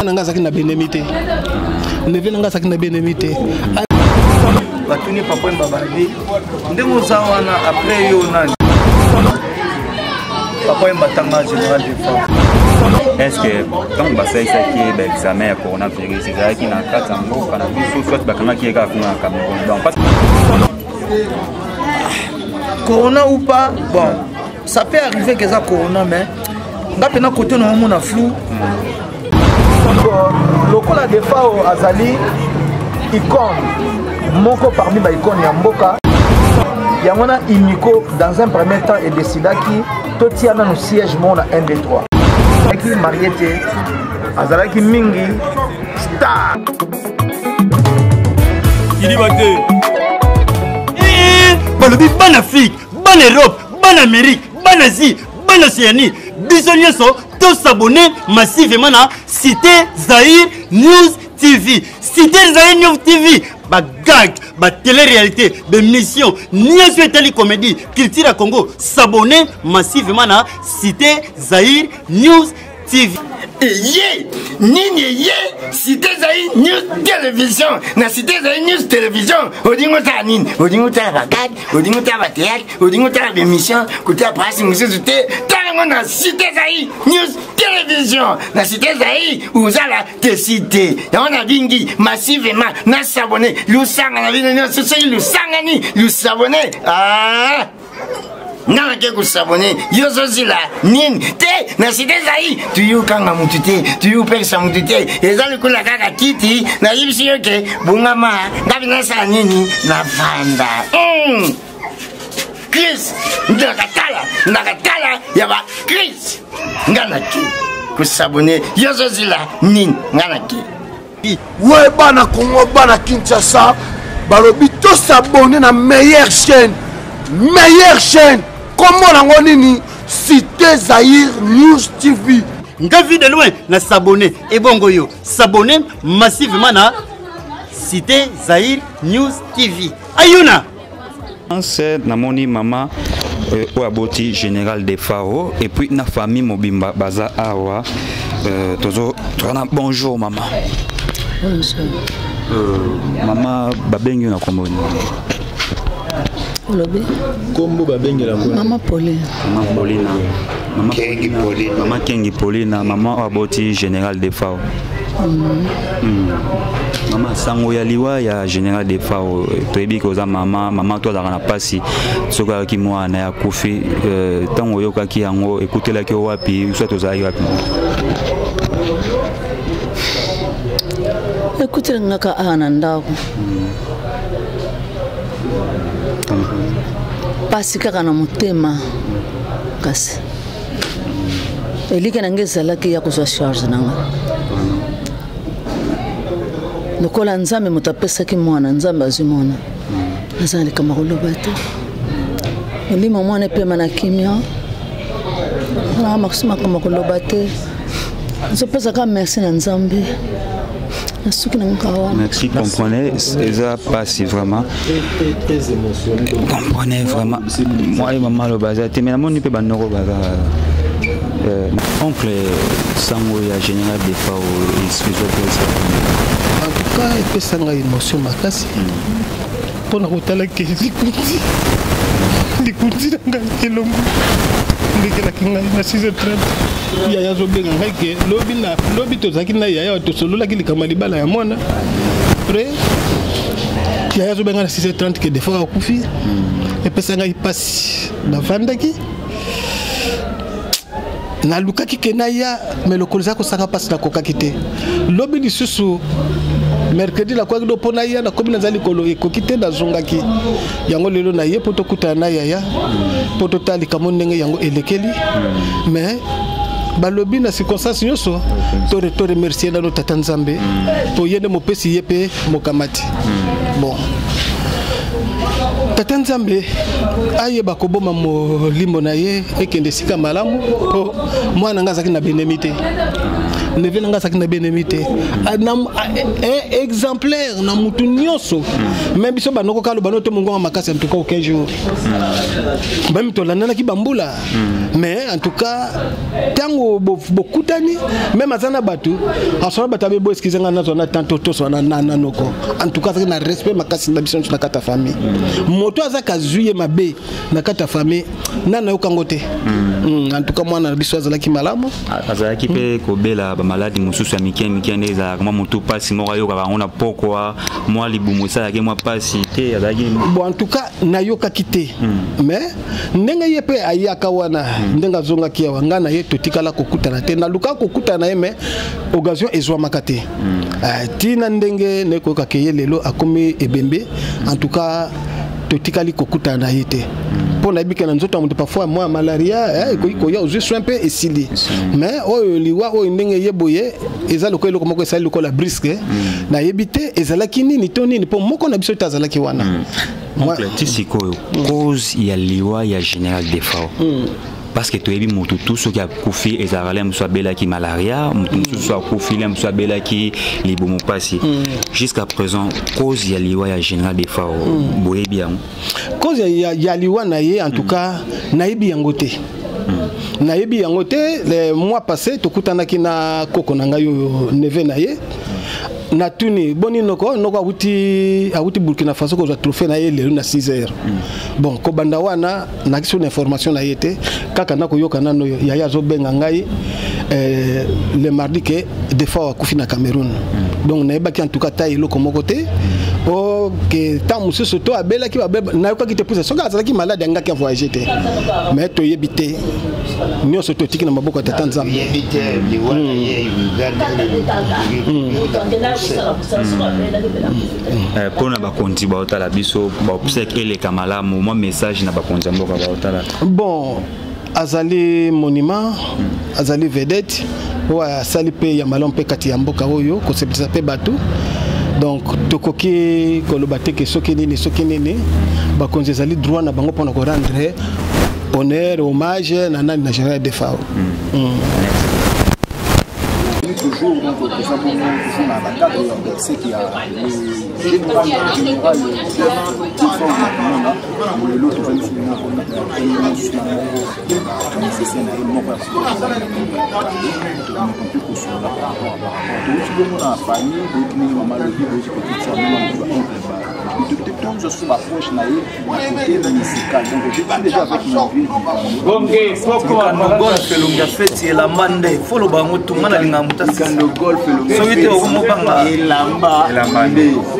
nanga zaki na benemité neve nanga zaki na benemité batuni papa mbabadi ndemo zawana après yo nani papa mbatanga général de force. Est-ce que quand basai ça qui est examen coronavirus c'est qui na kata mboka na biso soit bakanga qui est ka kuna Cameroun donc parce corona ou pas bon ça peut arriver que ça corona mais ngapena côté no mona flou lokola defa o azali icône moko parmi ba icône ya mboka yangona imiko dans un premier temps et décida qui totia na no siège mona 1 2 3 qui marié azalaki mingi star il va te balobi ban Afrique ban Europe ban Amérique ban Asie ban Océanie biso nyonso to s'abonner massivement na Cité Zahir News TV. Cité Zahir News TV ba gag ba télé-réalité de mission nyonso etali comédie culture à Congo s'abonner massivement na Cité Zahir News TV. Yé, nini yé, Cité Zahir News Télévision, na Cité Zahir News Télévision, odingo ta nini, odingo ta bagad, odingo ta théâtre, odingo ta émission, côté presse musicité, tellement na Cité Zahir News Télévision, na Cité Zahir, uzala te cité, ya on a bingi massivement na s'abonner, lusanga na bino nyonso so lusanga ni, lusabonner. Ah! Nana ke kusabone yozo zila nini te na Cité Zahir tuyu kanga mutute tuyu pesa mutute ezali kula kaka kiti na yibisi yoke bungama ngabi nasa nini na fanda Chris ndakatala yaba Chris ngana ki kusabone yozo zila nini ngana ki ouais bana Congo bana Kinshasa balobi to s'abonner na meilleure chaîne comment la nini Cité Zahir News TV. Nga vu de loin na s'abonner et bongo yo s'abonner massivement na Cité Zahir News TV. Ayuna c'est namoni maman au aboti général des Pharaons et puis na famille mobimba baza awa tozo tona bonjour maman. Bonjour. Maman babengi na komboni. Kombo babengela Maman Pauline. Maman Paulina. Maman Kengi Paulina. Maman Kengi Paulina. Maman Aboti général des Pharaons. Maman sango ya liwa ya général des Pharaons. Toyebi koza maman toi na pasi. Soka ki mwana ya kufi tango yoka ki yango ekutela ki wapi soit tozayi wapi. Ekutela ngaka ana ndako. Pasi kaka na motema kasi elike nange ezalaki ya kozwa charge nanga lokola nzambe moto apesaki mwana nzambe azwi mwana nazalika makoloba te olima mwana epema na kimia na makusumaka makoloba te nzopesaka merci na nzambe. Merci, comprenez, ça passe vraiment. Comprenez vraiment. Moi, les mamans, le bazar, mais la monnaie peut pas nous regarder. Oncle Sangoya, général des Pharaons, il se fait. En tout cas, il peut s'en émotion ma casse. Pour la route à la caisse, il continue à gagner ndekela kinga na 6h30 ya yazo benga ngake lobi to zakina ya to solola kilika malibala ya mwana après ya yazo benga na 6h30 que des fois akufi et pesa ngai passe na vandaki na lukaki kenaya mais le kolza ko saka passe na kokaki te lobi lisusu mercredi la kwa pona ya na komi nazali kolo ekokite na zongaki yango lelo na ye poto kuta na yaya poto tali kamondenge yango elekeli mais balobi na circonstance nyoso to remercier na tata Nzambe po yende mopesi yepe mokamati bon tata Nzambe aye bakoboma molimo na ye ekende sika malamu po mwana ngazaki na benemite neve nanga saki na benemi te exemplaire na mutu nyonso même biso banoko kalo banoto mongonga makasi en tout cas au 15 jours même tolandaki bambula mais en tout cas tango bokutani même azana batu asona batabe bo excusez-nga na zona tanto to sona nanoko en tout cas na respect makasi na biso na kata famille moto azaka zuye mabe na kata famille nana yokangote en tout cas moi na biso azalaki malamu azalaki pe kobela ba maladi mususu ya mikende za kama moto pasi moko yoka on a pourquoi moi libumu ça yake moi pasi te azalaki bon en tout cas na yoka kité mais ndenga yepe ayaka wana ndenga zonga kia wanga na ye totikala kokutana te na luka kokutana ye mais occasion ezwa makate tina ndenge neko kakeye lelo akomi ebembe en tout cas totikali kokutana ye te pour na bika na nzoto amuto parfois moi malaria ko ya juste un peu esili mais liwa ndenge yeboye eza lokolo eloko moko esali lokola brisque na yebite ezalaki nini to nini pour moko na biso tazalaki wana moi tisiko cause ya liwa ya général Defao parce que tu es bien tout ce qui a couffé et ça allait me soit belle qui malaria tout soit couffé me soit belle qui les bon passé jusqu'à présent cause ya liwa ya général Defao boye bien cause ya liwa na ye en tout cas na yebi yangote na yebi yangote le mois passé tokutanaki na koko na ngayo neve na ye na tuni boni noko awuti Burkina Faso ko za trophée na ye lelo na 6h bon ko banda wana na kiso information na yete kaka na ko yoka nano ya zo benga ngai le mardi que des fois akufi na Cameroun donc na yebaki en tout cas taille loko moko te o que tant musu soto abela ki na yoka ki te pousse soka azalaki malade nga ki voyager te mais to yebite nyo soto tiki na maboko ta Tanzania yebite liwana ye pour na bakonzi ba otala biso ba obsèque ele kamala mo message na bakonzi mboka ba otala bon azali monument azali vedette wa sali pe ya malom pe kati ya mboka oyo ko sepisa pe batu donc tokoki kolobate ke soki nini bakonzi azali droit na bango pona ko rendre honneur hommage na nani na général Defao toujours donc nous avons dans la cadre de ce qui a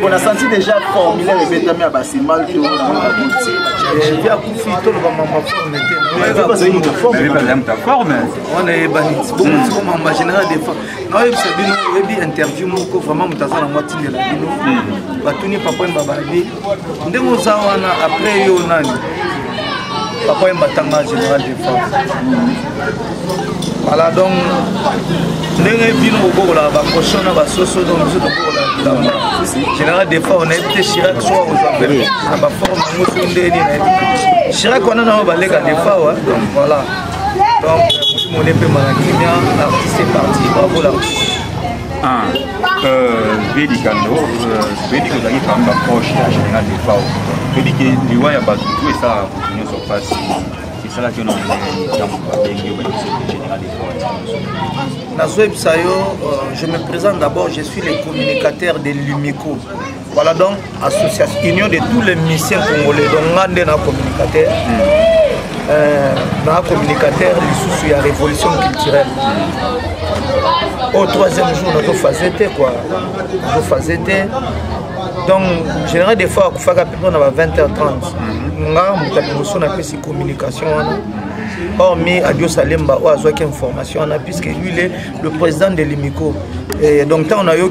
on a senti déjà formulaire et bétamé à Bassimal tout j'ai accoufi tout le moment on est banni bon ma général des fois non il bien interview moko vraiment mutazana moitié de la bino batuni papa mbababi ndemo zawana après yo nani papa mbatanga général des fois voilà donc ndenge bino okokola bakoshona basoso donc biso tokokola général des fois on a été Chirac soit aux affaires na baforme ngoso ndeni na Chirac on a na balega des fois donc voilà donc mon épée manakimia l'artiste est parti bravo l'artiste Vedi Kando, Vedi que d'ailleurs quand même proche de général Defao. Vedi que les voix à battu tout et ça continue sur place. C'est ça là que nous avons général Defao. Je me présente d'abord, je suis le communicateur de l'UMICO. Voilà donc association union de tous les musiciens congolais. Donc on a un communicateur. Un communicateur sous la révolution culturelle. Au troisième jour, nous faisons quoi. Nous faisons donc, général des fois, on a 20h30. Nous avons une communication. Hormis Adio Salemba, on a une information, puisque lui, il est le président de l'IMICO. Donc, on a eu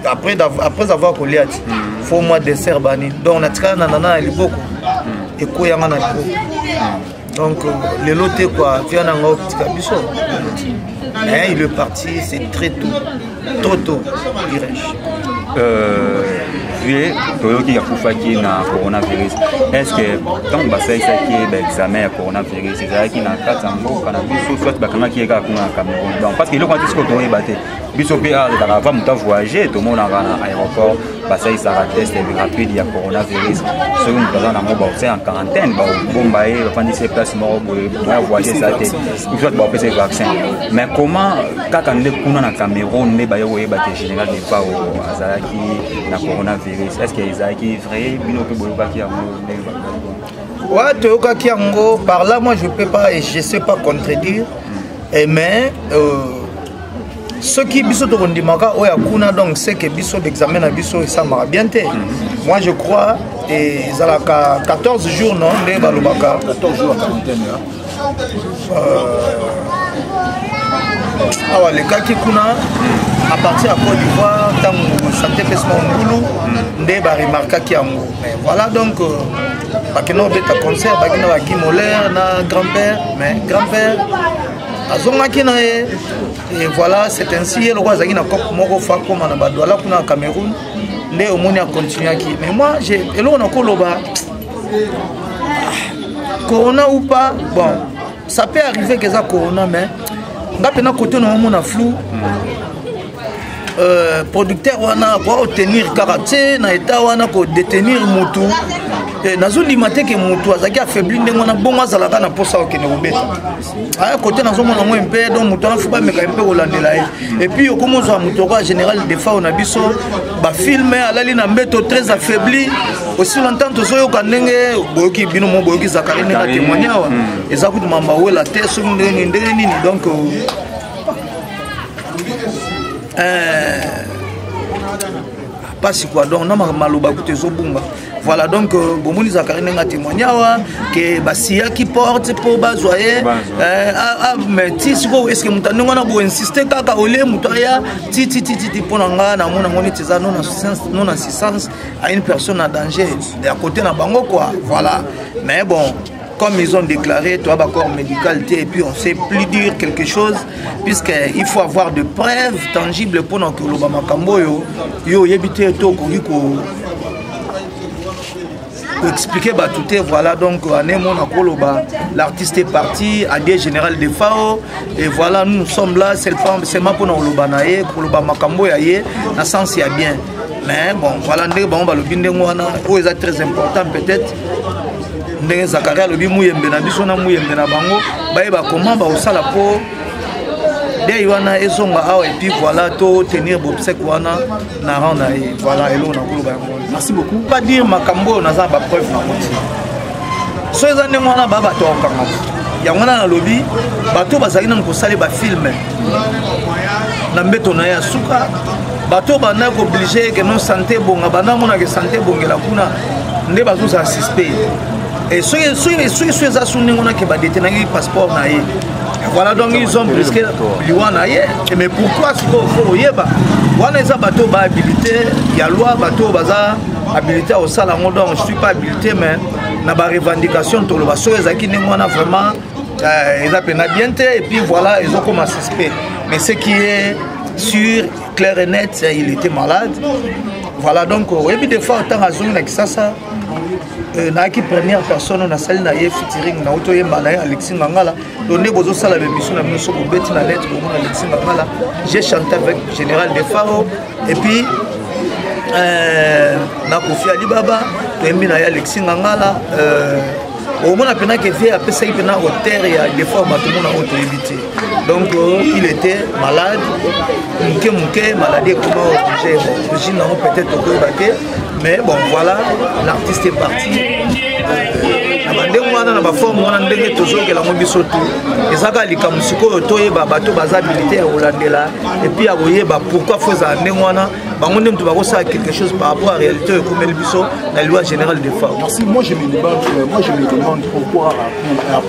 après avoir collé, il faut moi des Serbani. Donc, on a tiré un beaucoup. Et quoi, donc, le loté quoi, il est parti, c'est très tôt, trop tôt, dirais-je. vie toyoki ya kufaki na coronavirus est-ce que donc basaisaki examen ya coronavirus ezalaki na kati ya mboka na biso soit bakangaki ye kaka kuna na Cameroun donc parce que eloko wana tisiko toyeba te biso mpe ezalaka ava moto avoyage tomonaka na aéroport basaisaka test rapide ya coronavirus soki moto aza nango baotia en quarantaine babomba ye bafandisi ye place moko boye avoyage eza te soit baopesa ye vaccin mais comment kaka nde kuna na Cameroun nde baye koyeba te général de pao azalaki na coronavirus est-ce que ezalaki vrai bino mpe boyokaki yango ouais toyokaki yango par là moi je peux pas et je sais pas contredire mais ce qui biso tokondimaka oyo akuna donc c'est que biso d'examen na biso esamaka bien te moi je crois ezalaka 14 jours non nde balobaka 14 jours à quarantaine awa lekaki kuna à partir ya Côte d'Ivoire ntango santé pesma ngulu nde baremarkaki yango mais voilà donc bakena obeta concert bakena baki molaire na grand-père mais grand-père azongaki na ye et voilà c'est ainsi ye loko azalaki na cope moko fa koma na badwala kuna na Cameroun nde omoni akontinuaki mais moi eloko nakoloba corona ou pas bon ça peut arriver que ça corona mais nga pena côté na mona flou producteur wana pour obtenir karaté na état wana ko détenir mutu nazondima te ke mutu azaki affaibli ndenge wana bongo azalaka na posa okende kobeta aya côté nazomona mwa mpe donc mutu wana fuba meka mpe kolandela ye et puis okomozwa mutu oko général de fao na biso bafilme alali na mbeto très affaibli aussi longtemps tozoyoka ndenge boyoki bino mo boyoki zakari ndenge atémoigné awa eza kutu mamba wela te soki ndenge nini donc pas quoi donc na maloba kutu ezobunga voilà donc bomoni zakari ndenge atémoigné awa ke basiyaki porte po bazwaye mais ti siko est-ce que mutu ndenge wana boinsiste kaka olie mutu aya ti mpona nga namona ngo neti eza non assistance à une personne en danger à côté na bango quoi voilà mais bon comme ils ont déclaré, toi, corps médical, et puis on ne sait plus dire quelque chose, puisqu'il faut avoir de preuves tangibles pour nous que l'Obama Kamboyo, yo yebite to ko expliquer tout est voilà donc l'artiste est parti à des général de FAO et voilà nous sommes là c'est ma pour nous l'Obanaye pour l'Obama Kamboyo na sens il y a bien mais bon voilà ndé bon ba le bindeng wana o est très important peut-être ndenge Zakaria lobi muyembe na biso na muyembe na bango bayeba comment ba osala po de wana ezonga awa et puis voilà to tenir bobsek wana na randa et voilà elo na kuluba yango merci beaucoup pas dire makambo na za ba preuve na moti so ezane mwana baba to okanga ya mwana na lobi bato bazali na kosala ba film na mbeto na ya suka bato bana ko obligé que non santé bonga bana mona que santé bongela kuna nde bazo sa suspect et ceux ça sont on a qui va détenir passeport naïe voilà donc ils ont brisé liwanaïe mais pourquoi c'est faut yeba wana eza bateau ba habilité ya loi bateau baza habilité au salon donc je suis pas habilité mais na ba revendication to le baso ezaki ne mona vraiment ils a peine bien et puis voilà ils ont comme suspect mais ce qui est sûr clair et net il était malade voilà donc et puis des fois autant à zone avec ça naaki première personne na salle na ye featuring na auto yemba na Alexis Ngangala donné bozo sala émission na biso ko beti na lettre ko na Alexis Ngangala j'ai chanté avec général de Faro et puis na Kofi Alibaba to yembi na Alexis Ngangala au moins pena que vie après ça il pena hauteur ya des fois tout le monde a auto évité donc il était malade muke maladie comment obligé origine peut-être au Québec mais bon voilà l'artiste est parti ndenge wana na baforme wana ndenge tozokela ngo biso tu ezaka likamu sikoyo toyeba bato baza habilité ya kolandela et puis akoyeba pourquoi faut za ndenge wana bango nde mutu bakosala quelque chose par rapport à réalité ekomeli biso na loi générale des femmes. Merci. Moi je me demande pourquoi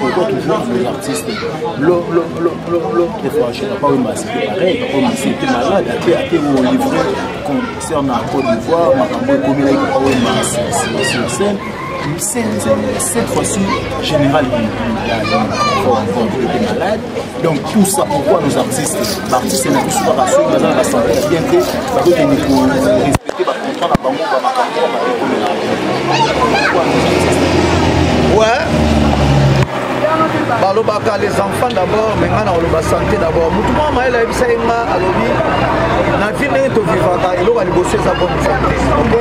toujours les artistes l'autre fois je n'ai pas eu ma cité pareil comme c'était malade après au livre concernant la Côte d'Ivoire ma commune avec pas eu ma scène cette fois-ci, général, il était malade. Donc, tout ça, pourquoi nos artistes, l'artiste n'a plus pas rassuré, la santé, bien fait, ça veut dire qu'il faut respecter. Ouais. Balobaka les enfants d'abord, mais on a la santé d'abord. Moutouma maëla ebisa enga alobi na vie ndenge to vivaka eloko liboso eza bonne santé. OK?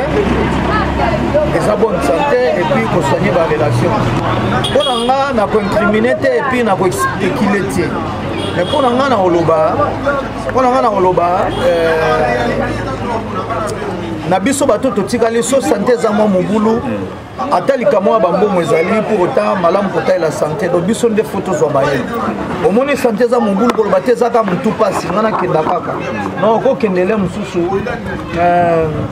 Eza bonne santé et puis ko soigner ba relation. Pona nga na ko incriminer te et puis na ko expliquer te. Mais pona nga na oloba na biso bato totikali so santé za mwa mobulu atalika mwa bambomo ezali pour autant malamu kota la santé do biso nde photos wa baye omoni santé za mobulu koloba te zaka mutu pasi ngana kenda kaka non ko kendele mususu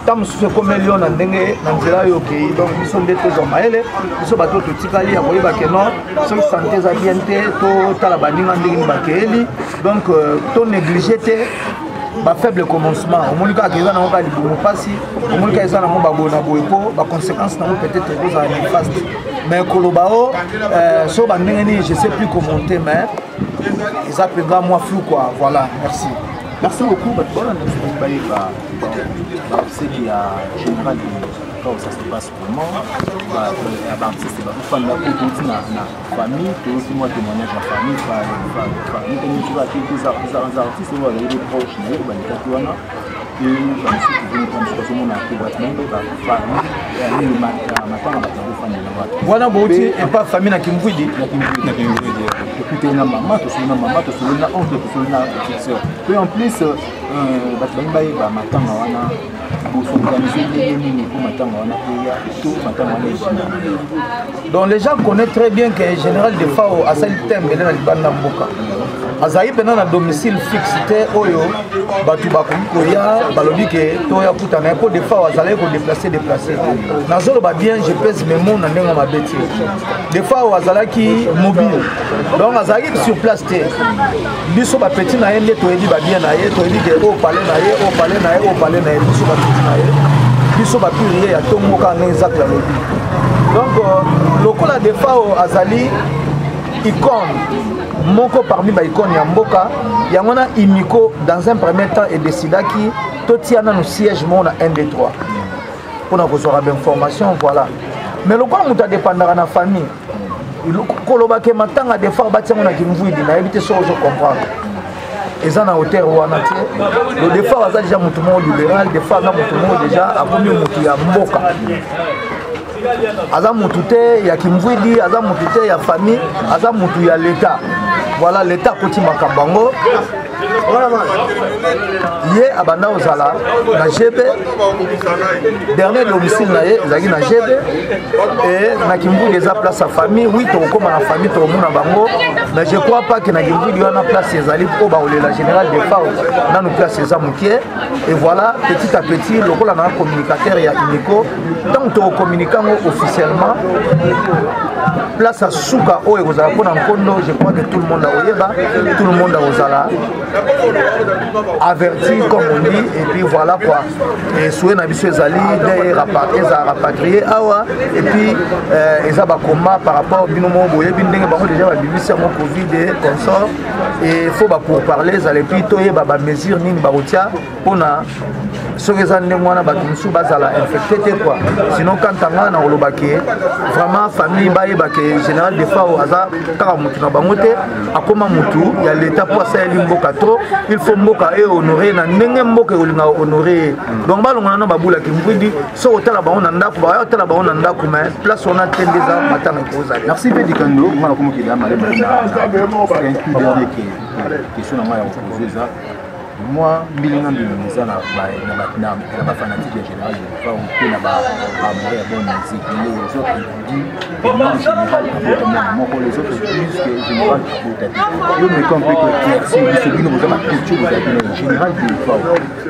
ta mususu ko million na ndenge na nzela yo ke donc biso nde tozo maele biso bato totikali ya koyeba ke non so santé za bien te to tala baninga ndenge ni bakeli donc to négliger te ba faible commencement au moins quand ils ont pas de bon passi au moins quand ils ont pas bon aboyeko ba conséquences na peut-être deux années néfastes mais kolobao so ba ndengeni je sais plus commenter mais ils appellent moi flou quoi voilà merci beaucoup voilà c'est qu'il y a général comment ça se passe vraiment l'artiste va faire la politique na famille et aussi moi témoignage la famille par nous tu vas que des artistes vont aller proche mais ba nikatuana et ba musique vient comme ça mon acte ba même ba famille et le matin ba famille voilà boti et pas famille na kimvudi écoutez na maman to na oncle to na petite sœur et en plus ba ba matanga wana donc les gens connaissent très bien que le général de Fao a sali tembe na libanda mboka azayi pena na domicile fixe te oyo batu bakoya balobi ke to ya kutana ko de Fao azali ko déplacer na zolo ba bien je pèse mes mots na ndenga mabeti de Fao azalaki mobile donc azali sur place te biso ba petit na yende to yedi ba bien na ye to yedi ke o parler na ye biso ba biso bapurier ya tomoka na exact la lobi donc lokola de Fao azali icône moko parmi ba icône ya mboka yangona imiko dans un premier temps et décidaki totiana no siège mona 1 2 3 pour na kozora d'information voilà mais lokola muta dépendra na famille koloba ke matanga de Fao batiango na kimvuidi na éviter so ozo comprendre ils ont hauteur wana te le défaut aza déjà mutu mo libéral des fois na mutu mo déjà akomi mutu ya mboka aza mutu te ya kimvwidi aza mutu te ya famille aza mutu ya l'état voilà l'état koti makambango ye abanda ozala na GB dernier domicile na ye ezaki na GB et na kimvwidi eza place à famille oui tokoma na famille tokomona bango mais je crois pas que na kimvwidi wana place ezali po baolela général de Fao nanu place eza mokie et voilà petit à petit lokola na communicateur ya Imiko tant tokocommuniquer officiellement place à Souka oyo ekozala mpona nkondo je crois que tout le monde a oyeba tout le monde a ozala averti comme on dit et puis voilà quoi et souhait na biso ezali eza rapatrié awa et puis eza bakoma par rapport bino mo boyebi ndenge bango déjà babimisi yango covid et consort et faut pour parler ezala et puis toyeba bamesure nini bakotia mpona soki eza ndenge wana bato mosusu bazala infecté te quoi sinon kantanga na kolobaki vraiment famille bayebake général de Fao aza kaka mutu na bango te akoma mutu ya l'état po asaleli mboka to il faut mboka e honoré na ndenge mboka ekolinga honoré donc balongana na babulaki mvwidi so otala bango na ndako baya otala bango na ndako mais place wana te nde eza matanga ekozala merci pe dikando mwana komokila malema na question na ngai ya koposer eza moi mbilinga mbimisa na bafanatique ya général de Fao mpe na bamoye ya bonne musique les autres dit que le général abota moko les autres disent que général abota te yo meka mpe que merci biso bino boza na culture bozalaki na général de Fao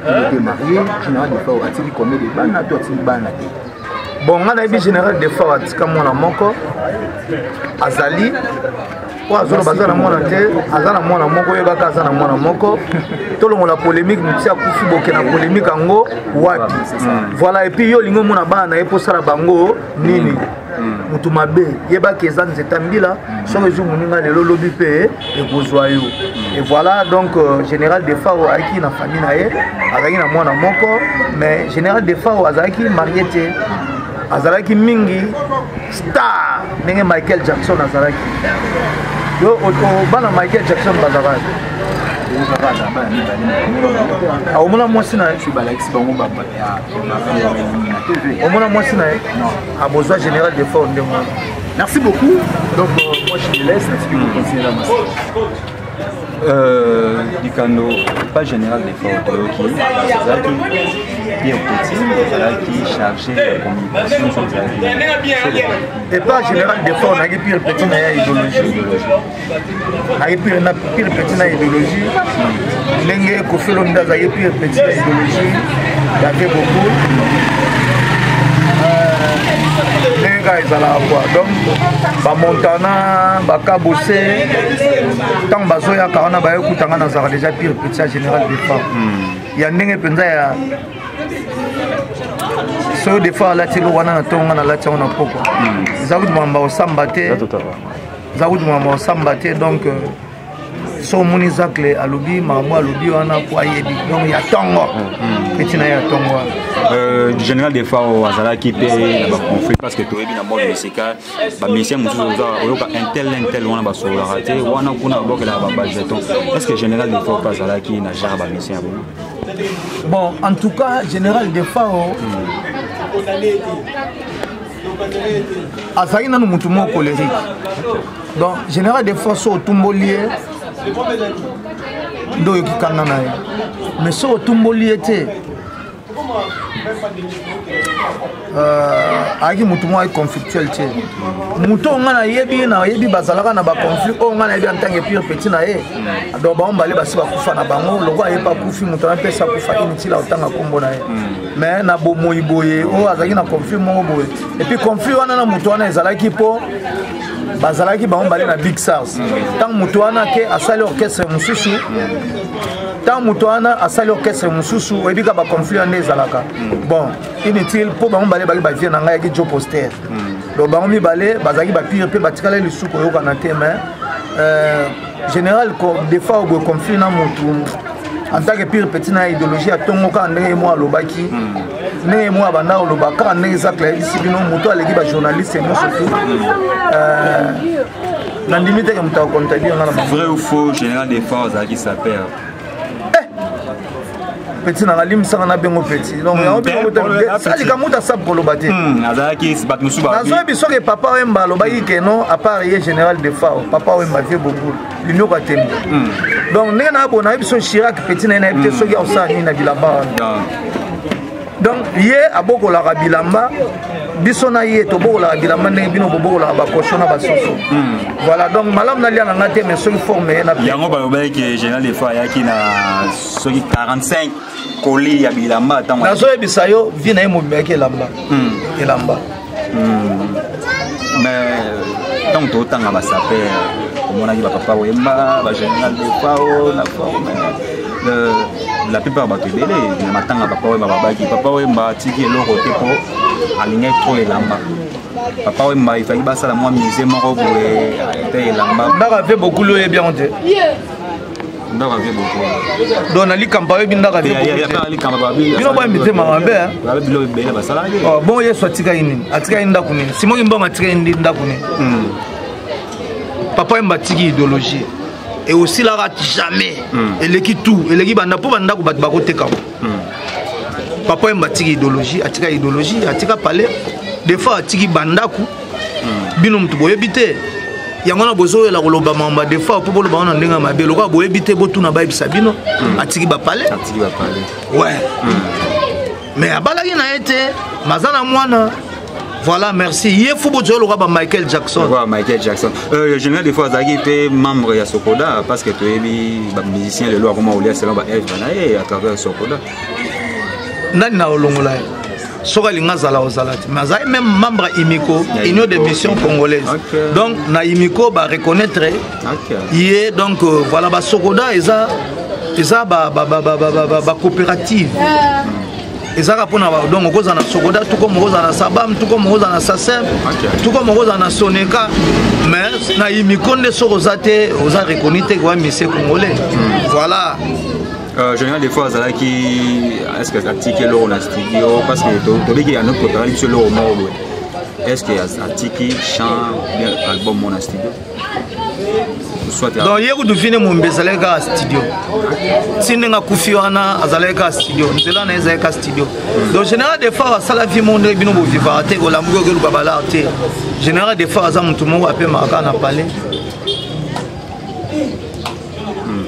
il était marié général de Fao atili combien de bana to atili bana te bon nga nayebi général de Fao atika mwana moko azali po azolo baza na mwana te aza na mwana moko oyebaka aza na mwana moko tolongola polémique motu akufi boke na polémique yango wapi voilà et puis yo olingi omona bana na ye posala bango nini mutu mabe yebaki eza nzeta mbila soki ezwi moninga lelo lobi mpe ekozwa yo et voilà donc général Defao ayaki na famille na ye azalaki na mwana moko mais général Defao azalaki marié te azalaki mingi star ndenge Michael Jackson azalaki yo bana Michael Jackson bazalaki omona mwasi na ye omona mwasi na ye abozwa général Defao nde mwana. Merci beaucoup. Donc moi je te laisse, est-ce que vous continuez la masse? Dikano, pas général des forts qui Pierre Petit, qui chargé de la communication et pas général des forts, on a Pierre Petit na idéologie. Pierre Petit na idéologie. Lenge Kofelo Ndaza Pierre Petit na idéologie. Il y a fait beaucoup. Les gars ils allaient quoi donc Montana Kabose tant bazoya karana ba ekutanga na zara déjà Pierre Petit général des femmes il y a ndenge penza ya so des fois la tilo wana na tonga na la tonga na poko zaudi mwamba osambate donc so moni zakle alobi mamo alobi wana kwa yebi donc ya tongo Petit na ya tongo général des fois au Azala qui paye la conflit parce que tu es bien en mode musical ba musicien mususu oyoka intel wana ba so la raté wana kuna bloc la ba jeton est-ce que général des fois Azala qui na gère ba musicien bon en tout cas général des fois azali nanu mutu mo colérique donc général des fois so tumbolier ndo yokikanga na ye mais so tumbolier te ayaki mutu moko conflictuel te mutu oyo nga nayebi bazalaka na baconflit oyo nga nayebi en tant que Pierre Petit na ye donc bango mbale basi bakufa na bango loko ayebi akufi mutu anapesa akufa inutile aotanga nkombo na ye mais na bomoi boye oyo azalaki na conflit moko boye epuis conflit wana na mutu wana ezalaki mpo bazalaki bango mbale na Big Stars ntango mutu wana ke asali orchestre mosusu tant mutu wana asali orchestre mosusu oyebika baconflit wana ezalaka bon inutile mpo bango mbale baki bavie na ngai yaki jo poster donc bango mibale bazalaki bapire mpe batikala lisuku oyokana te mais général des fois oboye conflit na mutu en tant que Pierre Petit na idéologie atongo kaka ndenge ye moko alobaki ndenge ye moko abanda koloba kaka ndenge ezakla yebisi bino mutu aleki bajournaliste nyonso tu nandimi teke mutu akontredire nga na vrai ou faux général des fois azalaki sa père Petit na ngalimisanga na bengo Petit donc salika mutu asape koloba te azalaki bato mosusu nazoyebi soki papa wemba alobaki ke non à part ye général de Fao papa wemba vie boboul linyoko atembi donc ndenge na bo nayebi so Chirac Petit na ye nayebi te soki aosala nini na bilamba wana donc ye abokolaka bilamba biso na ye tobokolaka bilamba ndenge bino bobokolaka bakosho na basoso voilà donc malamu nalia na nga te mais soki forme ye na yango balobaki ke général des fois ayaki na soki 45 koli ya bilamba ntango nazoyebisa yo vi na ye mobimaki elamba mais ntango totanga basaper omonaki bapapa wemba bagénéral des Fao na forme la plupart bato ebele na matanga papa wemba babaki papa wemba atiki eloko te mpo alingai tro elamba papa wemba ifaki basala mwa musée moko boye te elamba ndaka ve beaucoup loyebi yango te ndaka ve beaucoup donc nalikamba oyebi ndaka ve bino boye mitema mabe bilo ebele basalaki bon yesu atikaki nini atikaki ndako nini simoki mbongo atikaki ndako nini papa wemba atiki idéologie et aussi la rate jamais eleki tout eleki banda po banda ko bat bako teka papa wemba atiki idéologie atika palais des fois atiki bandaku bino mutu boyebi te yango na bozoyela koloba mamba des fois po boloba wana ndenga mabe lokola boyebi te botuna bayebisa bino atiki bapale ouais mais abalaki na ye te mazana mwana. Voilà, merci. Il faut que tu Michael Jackson. Voilà, Michael Jackson. Le général des fois, Zaghi était membre de Sokoda parce que tu es musicien de l'eau, comment on l'a selon Eve Banaye à travers Sokoda. Nani na olongola. soka linga zala ozalati mais azali même membre imiko union des missions congolaises donc na imiko ba reconnaître yé donc voilà ba sokoda eza ba coopérative ezaka pona ba donc okoza na sokoda tout comme okoza na sabam tout comme okoza na sasem tout comme okoza na soneka mais na imiko nde sokozate oza reconnaître kwa mission congolais voilà. Général des fois est-ce que Atiki l'eau na studio parce que tu y a notre préparé sur l'eau mort est-ce que Atiki chante bien album mon studio donc hier tu finis mon bezaleka studio sinenga kufiwana azaleka studio nzela na ezaleka studio donc général des fois sala vie monde bino bo vivate ko lamugo ke lubabala te général des fois za muntu mo ape maka na palais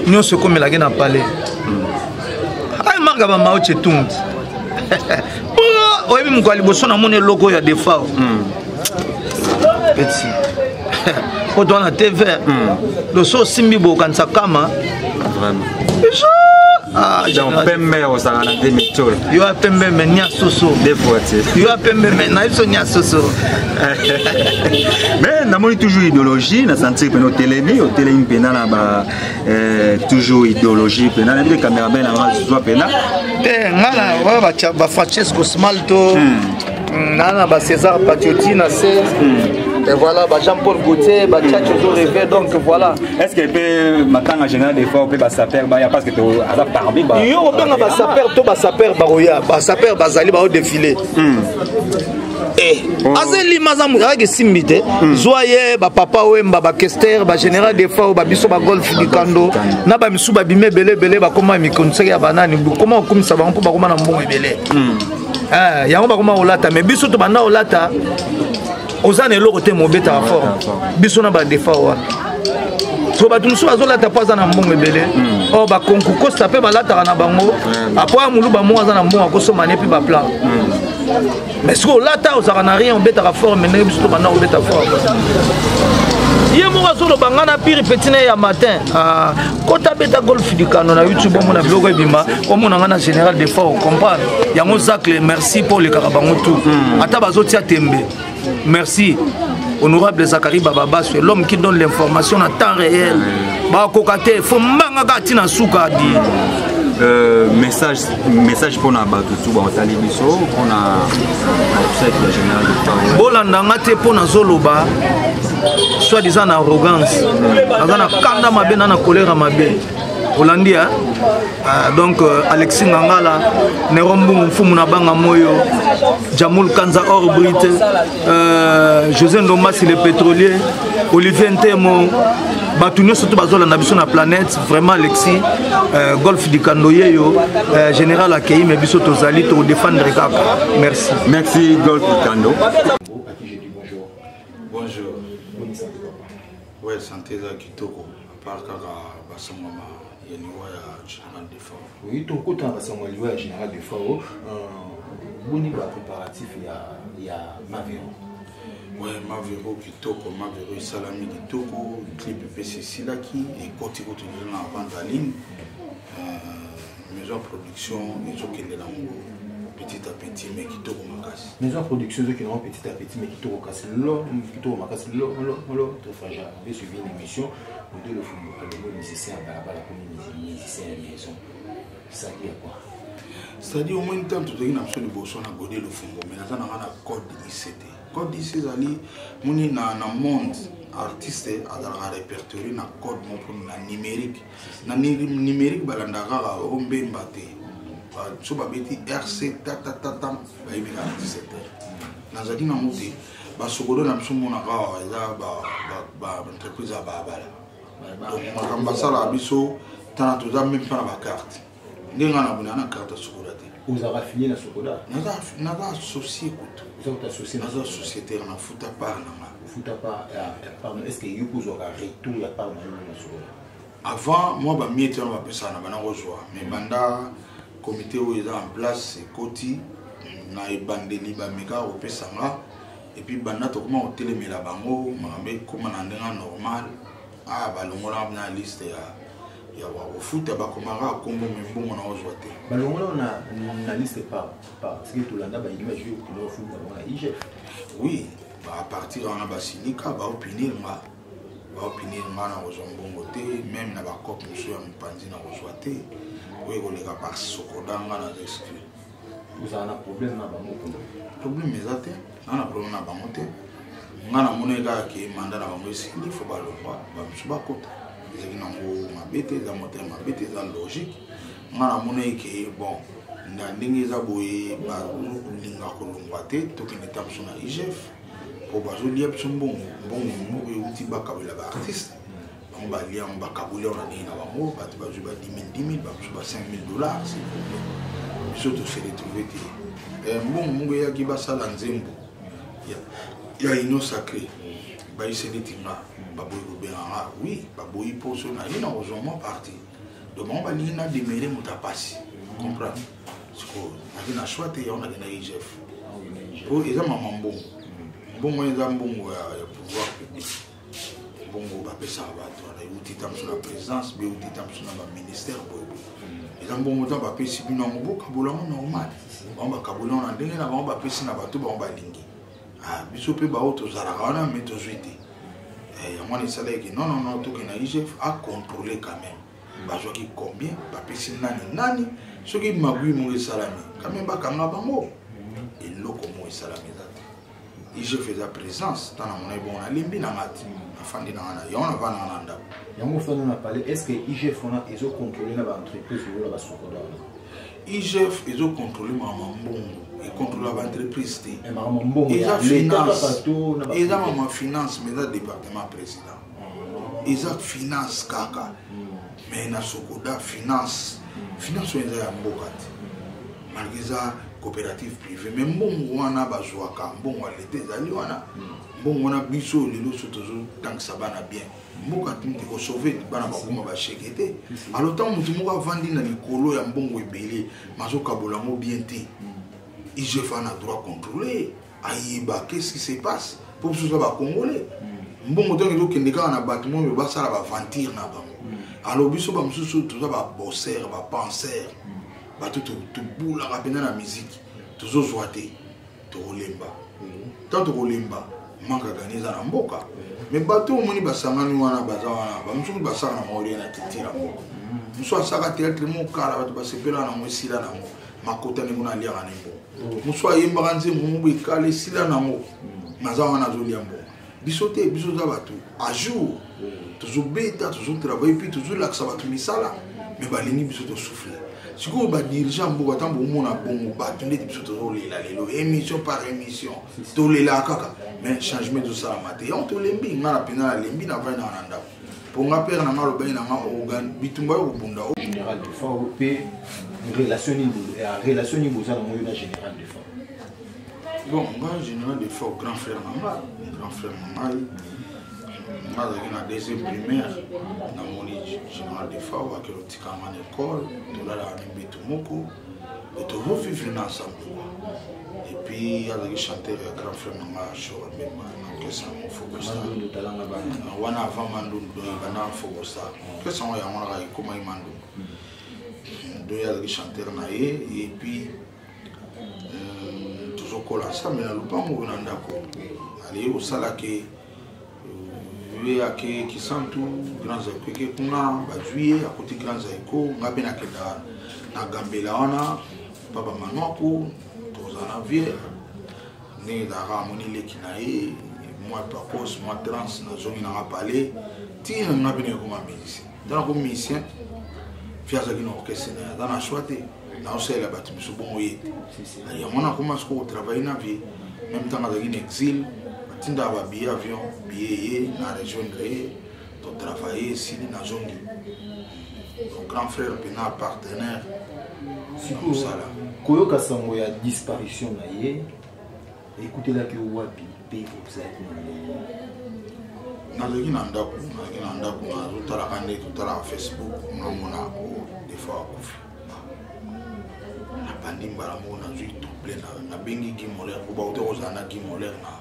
nous ce comme la na palais ay marga ba mao chetung oyebi mkwali boso na mone logo ya defa petit o doit na TV le so simbi bo kansa kama vraiment pembe o sala na demitol yo pembe me nya soso des fois yo pembe me na so nya soso mais na moni toujours idéologie na sentir que no télémi o télémi pena na ba toujours idéologie pena na des caméraman na soit pena ngala wa ba Francesco Smalto nana ba César Patioti na et voilà Jean-Paul Gauthier Tchatcho rêvé donc voilà est-ce que peut matanga général des fois peut ba saper ba ya parce que tu as parlé ba yo benga ba saper to ba saper baroya ba saper bazali ba au défilé azeli mazamu avec simbite zoye ba papa wemba ba kester ba général des fois ba biso ba golf dikando na ba misu ba bimé belé ba koma mi conseil ya banani comment okumisa ba mpo ba koma na mbongo belé yango ba koma olata mais biso to banda olata ozana eloko te mobeta fort biso na ba defa wa so ba tunso azolata poza na mbongo ebele o ba konkuko sape balata na bango apo mulu ba mo azana mbongo akosoma ne pi ba plan mais ce que lata ozaka na rien obeta fort mais ne biso to banda obeta fort ye mo azolo bangana pire petine ya matin kota beta golf du kano na YouTube mo na biloko ebima o mo na ngana général de fort comprendre yango zacle merci pour le karabango tout ata bazotia tembe. Merci, honorable Zachary Bababa, c'est l'homme qui donne l'information en temps réel. Bakokate, faut manga tina souka di. Message pour na batutu ba talibiso pour na website de général de Faro. Bolanda ngate pour na zoloba soit disant arrogance. Azana kanda mabe na colère mabe. Hollandia donc Alexis Ngangala Nerombu Mfumu na banga moyo Jamul Kanza Orbrit José Ndombasi le pétrolier Olivier Ntemo Batunyo surtout bazola na biso na planète vraiment Alexis golf du Kandoyeyo général accueilli mais biso tozali to défendre kaka merci golf du Kando à qui j'ai dit bonjour ouais santé za kitoko à part kaka basongoma général de Faro. Oui, ton côté en façon de général de Faro, boni ba préparatif il y a Mavero. Ouais, Mavero kitoko, Mavero salami kitoko, clip PCC là qui et côté dans la vente en ligne. Maison production, maison qui est là petit à petit mais kitoko makasi. Maison production qui est petit à petit mais kitoko makasi. L'homme kitoko makasi l'homme très fragile. On va suivre une émission. Pour le musicien à la musicien à la maison. Ça dit quoi? C'est-à-dire au moins temps tu dois absolument besoin de goder le fond mais dans un code ICT. Code ICT ali moni na monde artiste à la répertorier na code mon pour na numérique. Na numérique balandara ombe mbate. So babeti RC tata ba ibina 17. Na zadi na moti ba sogodo na msumo na ka eza ba entreprise ba bala. Donc l'ambassade a biso tant tout ça même pas la carte. N'enga na buna na carte sokoda te. Vous avez fini la sokoda? Na associé écoute. Vous êtes associé na société na futa par na. Futa par pardon est-ce que you vous aura retour ya par na sokoda? Avant moi ba miete na ba pesa na bana rejoindre mais banda comité où ils en place Koti na ebandeli ba meka au pesanga et puis banda to comment hôtel mela bango mambe comme na ndenga normal balongola na liste ya bakofuta bakomaka akombo me mbongo na ozwa te balongola na liste par soki tolanda baimage oyo okende ofuta bango na igf oui bapartir wana basilika baopinir nga na kozwa mbongo te même na bacope mosusu ya mopanzi na kozwa te oyo koleka par sokoda nga na exclure ozala na problème na bango problème eza te nga na problème na bango te nga namoni kaka ke manda na bango esili fo balongwa bamosusu bakota ezali nango mabe te eza motere mabe te eza logique nga namoni ke bon na ndenge eza boye bazolinga kolongwa te tokende ta mosu na igf po bazolia biso mbongo moko euti bakabela baartiste bango balia yango bakaboli aona ndenge na bango bato bazwi ba 10 000 bamosusu ba 5 000 $, s'il vous plaît biso tose retrouve te mbongo moko eyaki basala nzembo ya ino sacré bayiseli tinga baboyi kobenganga oui baboyi poso na ye na kozwa mwa parti donc bango balingi na demere moto apasi comprendre siko naki na choix te yao nakenda igf po eza mama mbongo eza mbongo ya pouvoir public mbongo bapesaka bato wana euti tamso na présidence be euti tamso na baministère boyeboye eza mbongo ta bapesi bino yango bokabolango normal bango bakabolango na ndenge na bango bapesi na bato bango balingi biso mpe bao tozalaka wana me tozwi te yango wana esalaki non tokende na igf acontrôle quand même bazwaki combien bapesi nani soki magui moko esalami quand même bakanga bango eloko moko esalami eza te igf eza présence tana mona ebongo nalembi na ngati nafandi na ngana yango navandanga na ndako yango fana na parle est ce que igf wana ezocontrôle na baentreprise oyo basokoda wana igf ezocontrôle mama mbongo econtrôle baentreprise te eza mama finance mais eza département président eza finance kaka mais na sokoda finance oyo eza ya mboka te malgré eza coopérative privée mais mbongo wana bazwaka mbongo ya leta ezali wana mbongo wana biso lelo so tozotangisa bana bien mboka tinte kosauve bana bakoma basheke te alors ntango motu moko avandi na likolo ya mbongo ebele mazokabola yango bien te igf ana droit contrôler ayeba qu'est-ce qui se passe po biso toza bacongolais mbongo ntango ezokende kaka na bato moyo basala baventure na bango alors biso bamosusu toza babosser bapenser bato tobulaka mpena na musike tozozwa te tokolemba ntango tokolemba manka gani eza na mboka mais bato omoni basangani wana baza wana bamosuku basaka na maolie na titira mboka mosu asaka théâtre mokala bato basepela nango esila nango makota ndenge na aliaka na mbongo mosu ayembaka nzembo moko ekala esila nango naza wana azolia mbongo biso te biso za bato a jour tozobeta tozotravaille puis tozolakisa bato misala mais balingi biso tosouffle sikoyo badirigant mboka ntango omona bongo bato ndeti biso tozolela lelo émission par émission tolela kaka mais changement tosalama te yango tolembi nga na mpena nalembi navai nanga na ndako mpo nga pere nanga alobaki nanga organe bitumba yo kobunda général de fort mpe relation nini boza na moyo na général de fort bon nga général de fort grand frère na ngai nazalaki na deuxième primaire namoni général de fort akelo tikanga na école tolalaka na mbeto moko tozovivre na ensemble et puis azalaki chanteur ya grand frère nanga shora mema na orchestre yango fogosta wana avant mandundu bana fogosta orchestre yango yango naka ekomaki mandundu donc azalaki chanteur na ye et puis tozokola ensemble na lupango na ndako ali osalaki ye ake kisantu grand zaiko eke kuna bazwi ye akoti grand zaiko nga mpe nakenda na gambela wana papa manwako toza na vie ndenge ezalaka amoni leki na ye mwa pacos mwa trans nazongi nanga pale ntina nga mpe nakoma musicien nda nako musicien fi azalaki na orchestre na ye aza na choix te naosalela bato miso bongo ye te yango nakoma siko kotravaille na vie même ntango azalaki na exil tindaka babillet avion billet ye na rejoindre ye totravaille esili na zongi grand frère mpena partenaire na mosala koyoka sango ya disparition na ye ekutelaki wapi mpe ozalaki nazalaki na ndako nazotalaka nde totalaka facebook namona des fois akufi napandi mbala moko nazwi double nabengi gimolaire po bauti kozala na gimolaire na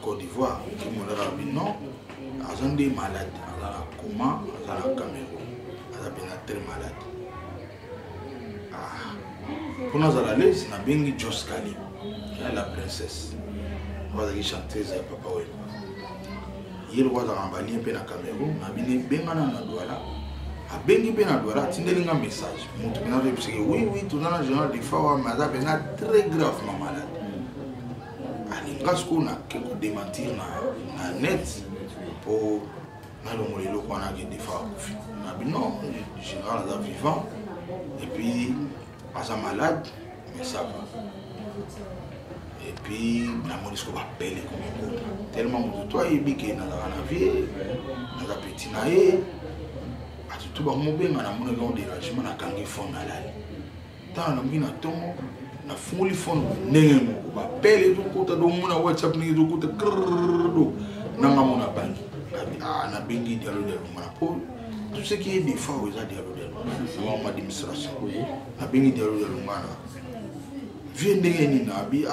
Côte d'Ivoire qui m'a dit non, aza nde malade, aza na coma, aza na Cameroun. très malade. Pour nous à l'aise, on a bien dit Joss Kali, la princesse. On va aller chanter ça, Papa Wemba. Hier, on va aller un peu dans Cameroun, on a bien bien dans la douala. A bien bien dans la douala, tu n'as pas un message. Oui, tout dans la général des fois, madame est très gravement malade. Parce qu'on a quelques démentir dans net pour le qu'on a des fois. Non, le général est vivant et puis pas malade, mais ça va. Et puis la police va appeler comme un tellement de toi il dit que dans la vie, dans la petite naïe, tout le monde bien dans mon grand dérangement na kangi fond na la. Tant na mina tomo na funguli fond nengemo ba pele to kota do mona WhatsApp ni do kota krdo na ngamona bangi. Na bengi dialo de mona po tout ce qui est des fois aux dialo de mon administration. Na bengi dialo de mona. Viende ni na bi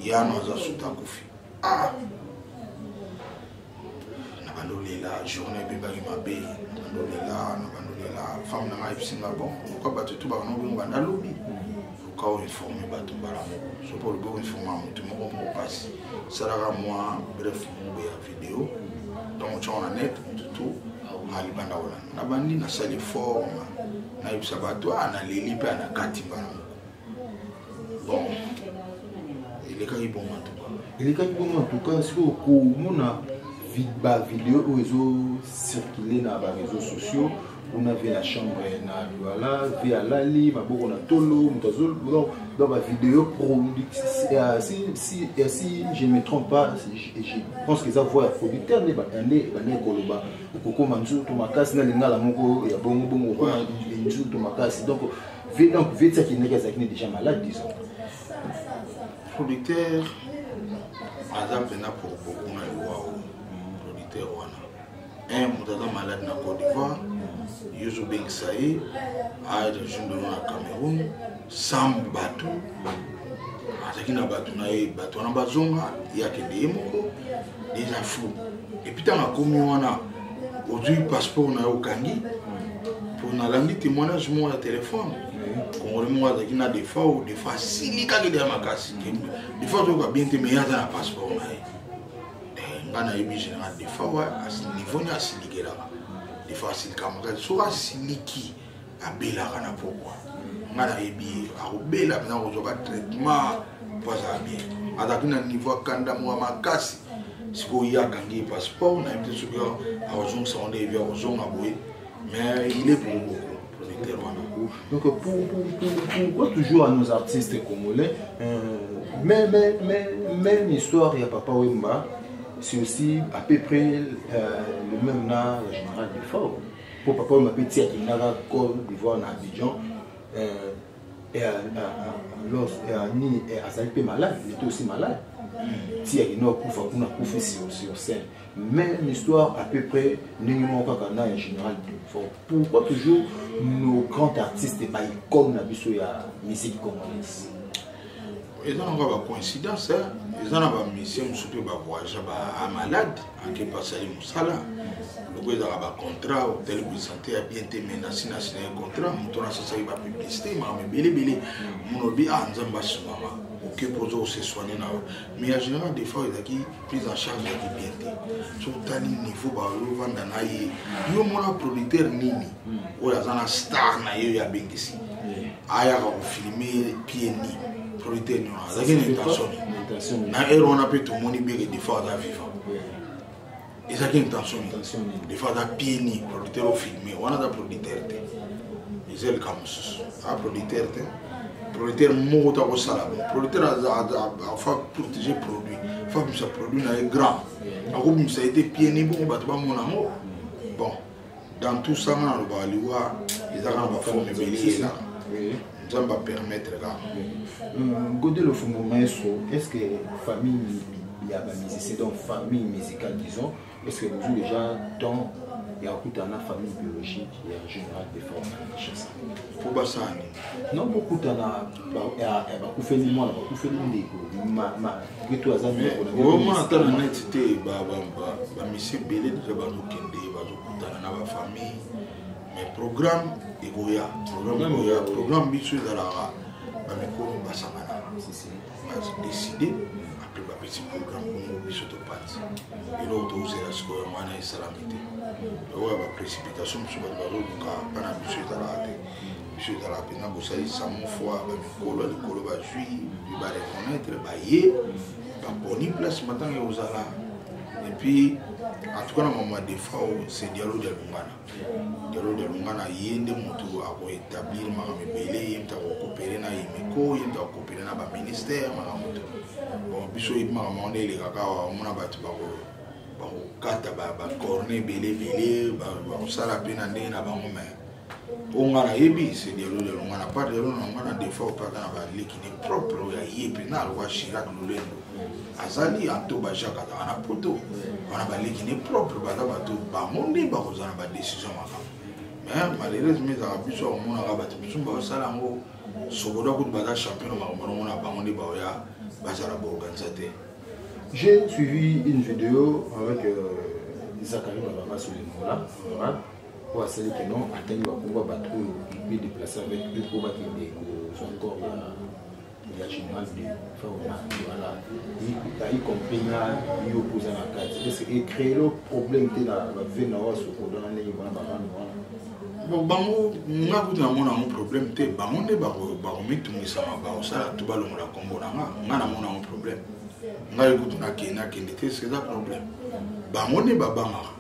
ya no za suta kufi. Na bandole la journée be bagi mabe. La femme n'a pas eu bon, pourquoi battre tout par nous dans lobby. Pourquoi informer battre par je peux le bon informer tout le monde passe. Ça là moi bref une vidéo donc on a net tout ali banda wala. Na bandi na salle fort na ibsa bato na leli pe na kati bana. Bon. Il est quand bon en tout cas. Il est quand bon en tout cas si au mona vidéo où ils ont circulé dans les réseaux sociaux. On avait la chambre voilà, via la livre, on a tolo, dans ma vidéo si je ne me trompe pas, je pense que ça voit producteur ne koloba koko manzu to makasi na linga la moko ya bongo bongo manzu to makasi donc vite qui n'est déjà malade disons. Producteur azam pena pour beaucoup na loi producteur wana un mutata malade na Côte d'Ivoire. Yuzu Beng Saï, à la région de la Cameroun, Sam Batou, Atakina Batou, Batou na Bazonga, il y a que des mots, des infos. Et puis, dans la commune, aujourd'hui, passeport na Okangi, pour na langue témoignage, moi, le téléphone. Quand on a des fois, si les cas de Makasi, des fois, on va bien te mettre dans le passeport. On a général des fois, à ce niveau, il y a ce là. Des fois, c'est le camarade, soit c'est qui a bela kana pourquoi. On a ébi à bela maintenant on a traitement pas ça bien. À la niveau kanda moi makasi. Si vous y a gagné passeport, on a été sûr que à ozon ça on est vers ozon à boy. Mais il est pour beaucoup. Donc pourquoi toujours à nos artistes congolais même histoire il y a Papa Wemba. C'est aussi à peu près le même nom général du fort. Pour Papa Wemba petit qui n'a pas Côte d'Ivoire à Abidjan et Azali malade, il était aussi malade. Si il n'a pas fait sur scène. Même histoire à peu près n'ayons pas un général du fort. Pourquoi toujours nos grands artistes et pas comme la musique congolaise? Ils ont une coïncidence, ils ont une mission surtout voyager à malade, en qui passe à Moussala. Le gars a un contrat, tel que santé a bien été menacé, n'a signé un contrat, mon a ça va publicité, mais belé, mon hobby a un zamba sur maman. Ok, pour se soigner. Mais en général, des fois, il y a qui prise en charge de bien été. Surtout à niveau, il y a un naïe. Il y a un producteur nini, ou il y a un star naïe, à Bengisi. Il y a un filmé pied ni. Producteur non, il y a une intention. Na ero on a peut tout le monde bien des fois à vivant. Et ça qui intention. Des fois à pied ni producteur filmé, on a des producteurs. Ils ont le camus. Un producteur producteur mot à sala. Producteur a fait protéger produit. Faut que ça produit na grand. A comme ça a été pied ni bon bah mon amour. Bon, dans tout ça on va aller voir ils ont pas formé belé là. Ça va permettre là. Godé le Fungo Maestro, est-ce que famille il y a musicien donc famille musicale disons, est-ce que vous déjà dans il y a beaucoup de famille biologique et en général des formes pour Bassani. Non beaucoup de il y a beaucoup fait du monde, beaucoup fait du ma que toi amis on a moi dans la netité ba monsieur belé déjà ba nous kende ba na ba famille mais programme egoya programme biso ezalaka bamikolo basangana décidé après bapesi programme bongo biso topati eloko tozela sikoyo wana esalami te oyo baprécipitation biso bato bazoluka mpana biso ezalaka te biso ezalaka mpenza bosalisa mo fois bamikolo ya likolo bazwi bareconnaître baye baponi place matanga ozala et puis en tout cas na mama defao c'est dialogue de lungana ye nde moto akoétablir makambo ebele ye moto akokopere na yemiko ye moto akokopere na baministère makambo te bon biso yebi makambo wana elekaka omona bato bakokata bacorne ebele bakosala mpe na ndenge na bango mai onga nayebi c'est dialogue de lungana part dialogue na lungana defao mpaka na balekine propre oyo aye mpe na alwa chirak lolendo azali anto bajaka azaka na poto wana balekine propre baza bato bango nde bakozala na badécision makambo mais malheureusement ezaka biso akomonaka bato biso bakosala yango sokoda kutu baza champion makambo nomona bango nde baoya bazala baorganisateur. J'ai suivi une vidéo avec Zachary Babanga sur les mots-là pour essayer que non atteindre le combat battre et déplacer avec eux pour battre des encore il y a général de voilà il comprend là il oppose à la carte parce que créer le problème de la veine à ce qu'on donne les bon bango nga kutu na mona un problème te bango nde bakomitungisa mabao sala to balongola kombo na nga na mona un problème nga kutu nakende te c'est ça problème bango nde babangaka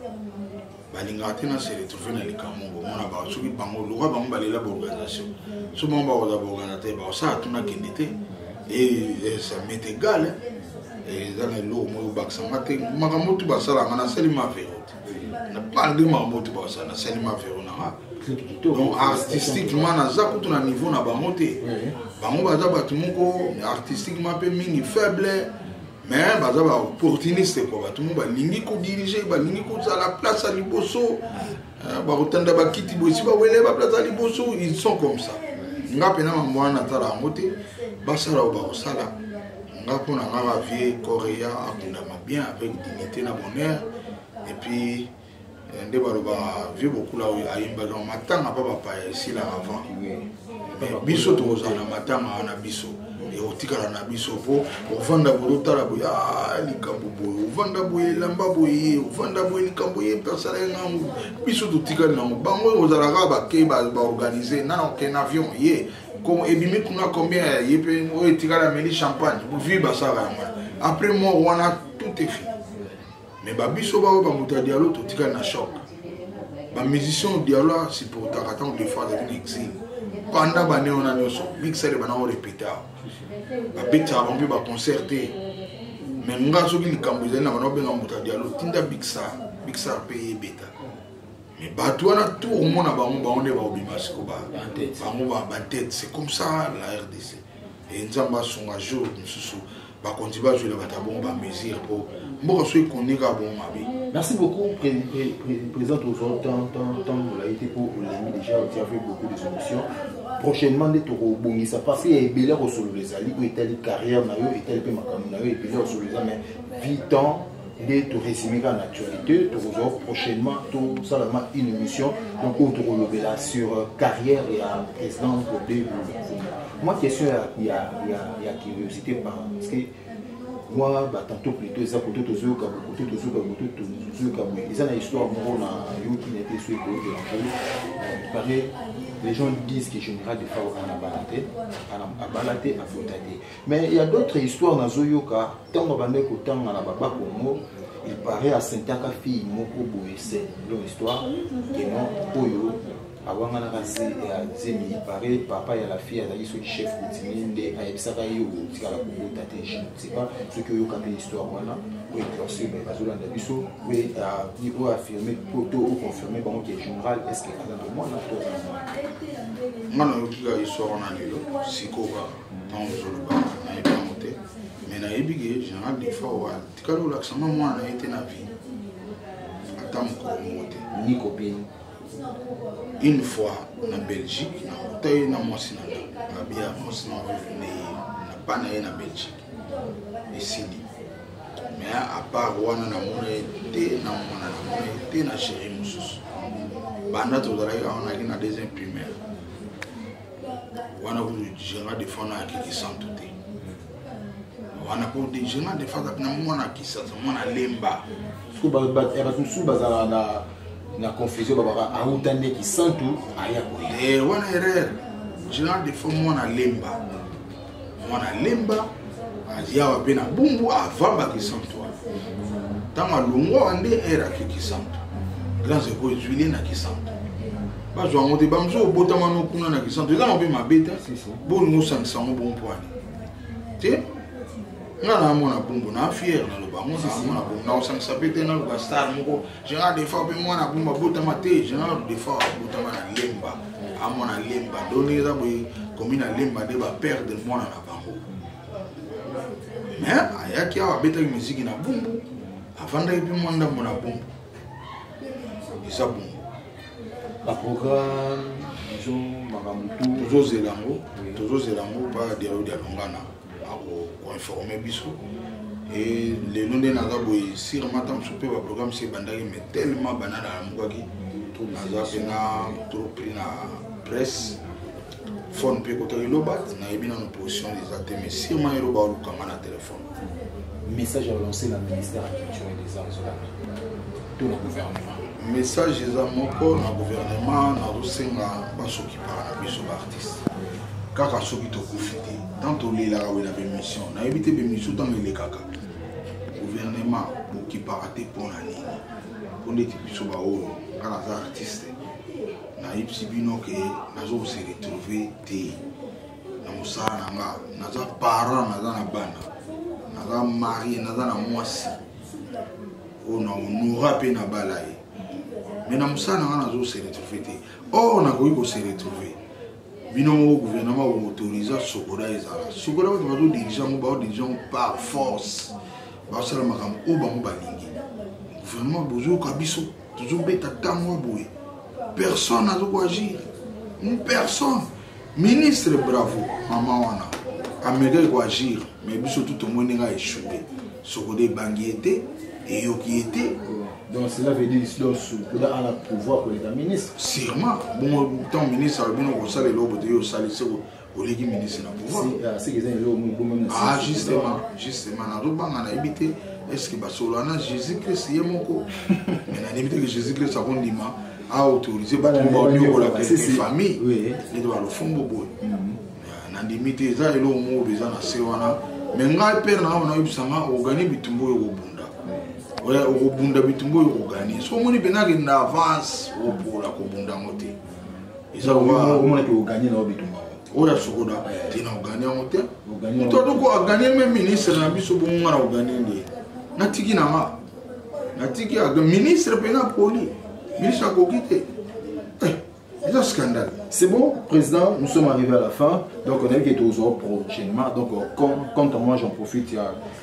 balingaka te na se retrouve na likambo mona bao soki bango loka bango balela baorganisation so bango bakoza baorganisateur bakosala to nakende te et ça m'est égal eza na eloko moko bakisanga te makambo tu basalanga nasalima vero te na parle de makambo tu basala nasalima vero nanga donc artistiquement naza kutu na niveau na bango te bango baza bato moko artistiquement mpe mingi faible mais baza baopportuniste quoi bato moko balingi kodirige balingi kozala place ya liboso bakotanda bakiti bosi bawele baplace ya liboso ils sont comme ça nga mpena mambo wana natala yango te basala oyo bakosala nga mpona nga bavie coréa akundama bien avec dignité na bonheur et puis nde baloba vie bokula oyo ayembaka matanga mpa bapaya esila avant biso tokozala na matanga wana biso ekotikala na biso mpo ovanda boye otala boye likambo boye ovanda boye elamba boye ovanda boye likambo ye mpeasala ye ngango biso totikali nango bango ozalaka bake baorganize nana okende avion ye ebimi kuna combien ye mpe oyo etikala ameli champagne vi basalaka yango après mort wana tout est fini mais babiso bao bamoto ya dialogue totikali na choc bamusicien dialogue supportaka ntango des fois azali na exil pendant bane wana nyonso mixere banango répéte awa babetaka bango mpe baconcert te mais nga soki likambo ezali na bana obenga moto ya dialogue tinda bixar mpe yebeta mais bato wana tout omona bango nde baobima siko bango batete c'est comme ça la RDC et nzambe asunga jour mosusu bakonti bazwela bato ya bongo bamesure mpo mboka so ekonika bongo mabe. Merci beaucoup, Président Ozo, tant vous l'avez été pour l'ami déjà, tu as fait beaucoup de solutions. Prochainement, des taureaux bonissa parce qu'il y a des au solo les alliés, il y a des carrières, il y a des macamouna, il y a des au solo les amis, vitant des tourismes en actualité, Touro prochainement, tout seulement une émission, donc autour de sur carrière et à président pour des. Moi, question, il y a curiosité parce que moi, tantôt plutôt, ça côté de ceux qui ils ont une histoire qui n'était sur le les gens disent que général de fois à balaté, à flottater. Mais il y a d'autres histoires dans Zoyoka, tant qu'on va mettre autant à la baba Congo, il paraît à Saint-Aka fille, mon cobo c'est l'histoire, que non, Oyo. Avant il paraît papa et la fille a dit chef coutumier c'est pas ce que vous avez l'histoire voilà oui classé mais parce que oui niveau affirmé plutôt confirmé bon qui est général est-ce que dans le monde là on a histoire on a lelo sikoba tant zoloba na pas monté mais na ebige général des fois tikalo l'accent moi na été na vie attends ko monter ni copine. Une fois en Belgique, na taille na mosi na bien mosi na pas na Belgique ici mais à part wana na mona été na chérie mususu banda tozalaki awanaki na deuxième primaire wana jenga defana akiki santu te wana po de jenga defata na mwana kisasa mwana lemba bato bazala na confusion babaka autande ki santu aya koye wana erreur jenga defa mwana lemba aziawa pe na bumbu avamba ki santu tanga lungwa ande era ki santu grand zeko juillet na ki santu bazwa ngote bamzo botama no kuna na ki santu eza mabe mabeta bon ngo sangisa ngo bon poani te ngana mona bumbu na fier na loba ngo na mona bumbu na sangisa pete na loba star moko jenga defa pe mwana bumba botama te jenga defa botama na lemba amona lemba doni za boy komina lemba de ba perdre mwana na bango mais ayaki awa beta musique na bumbu afanda epi mwanda mona bumbu isa bumbu la programme disons magamutu tozozelango pa dialo dialongana ako informer biso et le nom de naza boy sûrement tam soupe ba programme c'est bandaki mais tellement banana mukaki naza pena trop pris na presse phone pe côté lobat na ebina no position des actes mais sûrement ero ba lukanga na téléphone message à lancer dans le ministère de la Culture et des Arts tout le gouvernement message eza moko na gouvernement na rosenga basoki para na biso ba artiste kaka soki tokufi te tant tolelaka wela bémission nayebi te bémission ntango elekaka gouvernement bokipaka te mpo na nini mpo ndeti biso baoyo nga naza artiste nayebisi bino ke nazose retrouve te na mosala na nga naza parent naza na bana naza marie naza na mwasi oyo na honora mpe na bala ye mais na mosala na nga nazose retrouve te or nakoki kose retrouve bino moko gouvernement autorise sokola ezala sokola bato bazodirige yango baodirige yango par force basala makambo oyo bango balingi gouvernement bozoyoka biso tozobeta ntango boye personne azokoagir personne ministre bravo mama wana amekaki koagir mais biso tout omoi ndenge aéchoué sokola ebangi ete eyoki ete. Donc cela veut dire que on a pouvoir pour les ministres. Sûrement. Bon, tant ministre, on a salé l'eau, on a salé au légué ministre na pouvoir. C'est que c'est ah justement, on a évité. Est-ce que Barcelona Jésus-Christ est mon co? Mais on a évité que Jésus-Christ a bon dimanche a autorisé pour la famille. Oui. Il doit le fond bobo. On a limité ça et l'eau mo besoin na sewana. Mais ngai père na on a eu sanga organiser bitumbo yo ouais au bunda bitumbo yo gagner so moni benaki na avance au pour la kobunda ngote isa wa moni ko gagner na bitumbo oya sokoda tina gagner ngote to ko gagner même ministre na biso bonga na gagner ndi natiki na ma natiki a ministre pena poli ministre ko kite c'est un scandale. C'est bon, président, nous sommes arrivés à la fin. Donc, on a vu que tous prochainement. Donc, quant à moi, j'en profite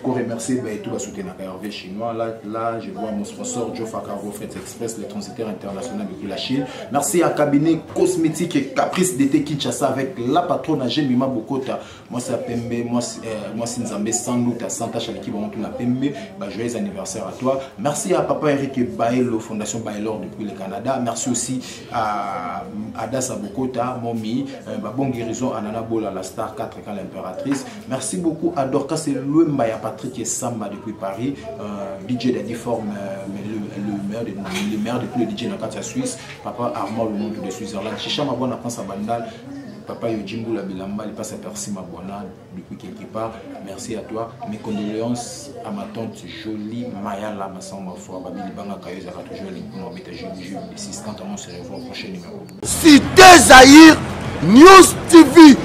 pour remercier tout le soutien à Hervé chinois. Là, je vois mon sponsor, Joe Fakaro, Fret Express, le transitaire international depuis la Chine. Merci à cabinet cosmétique et caprice d'été Kinshasa avec la patronne Jemima Bokota. Moi, c'est Pembe. Moi, c'est Nzambe sans doute à Santa Chaliki. La Pembe. Joyeux anniversaire à toi. Merci à Papa Eric Baelo, Fondation Baelor depuis le Canada. Merci aussi à Adassa Bokota, Momi, bon guérison à Nana Bola, la star 4 quand l'impératrice. Merci beaucoup à Dorcas et Louembaya, Patrick et Samba depuis Paris, DJ d'Adiforme, le maire de tous les DJ Nakatia Suisse, Papa Armand, le monde de Suisse-Irlande, Chicha Mabona, France à Bandal, Papa Yojimbo la Bilamba, il passe à Percy Mabona depuis quelque part. Merci à toi. Mes condoléances à ma tante jolie Maya Lamassamba Foua, Babili Banga Kayoza, toujours l'inconnue Beta Juju, assistante à mon cerveau au prochain numéro. Cité Zahir, News TV,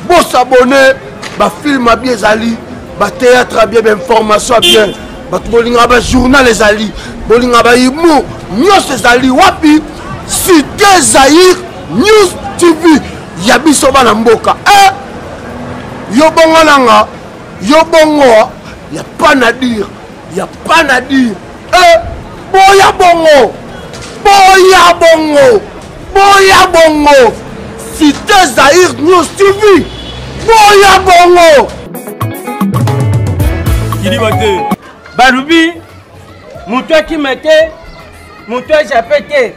bon s'abonner, bah film à bien Zali, bah théâtre à bien, bah information à bien, bah bolinga bah journal les Ali, bolinga bah imo, News Zali, wapi, Cité Zahir, News TV. Yabiso bana mboka yo bongo nanga yo bongo ya pas na dire boya bongo Cité Zahir News TV boya bongo kili bate balubi muto ki mete muto japete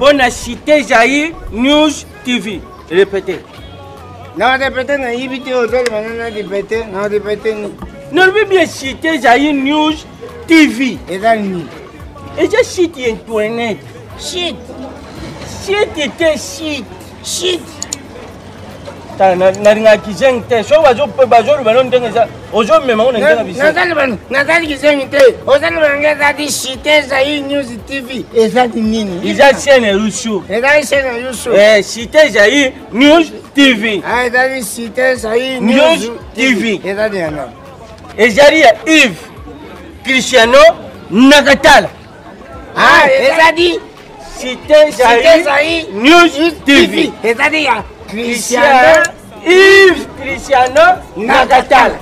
pour la Cité Jaïr News TV. Répétez. Non, répétez, non, répétez, non, répétez. Non, bien Cité Jaïr News TV. Et là, ni. Et j'ai cité Internet. Shit. Shit était shit. Shit. Na kizengte so bazo balon ndengeza ozo mema on ndenga bisi na kizengte ozali bangeza di Cité Jaïr News TV ezali nini iza chaîne Rushu Cité Jaïr News TV ezali Cité Jaïr News TV ezali yana ezali ya Yves Cristiano Nakatala ezali Cité Jaïr News TV ezali ya Yves Cristiano Nakatala.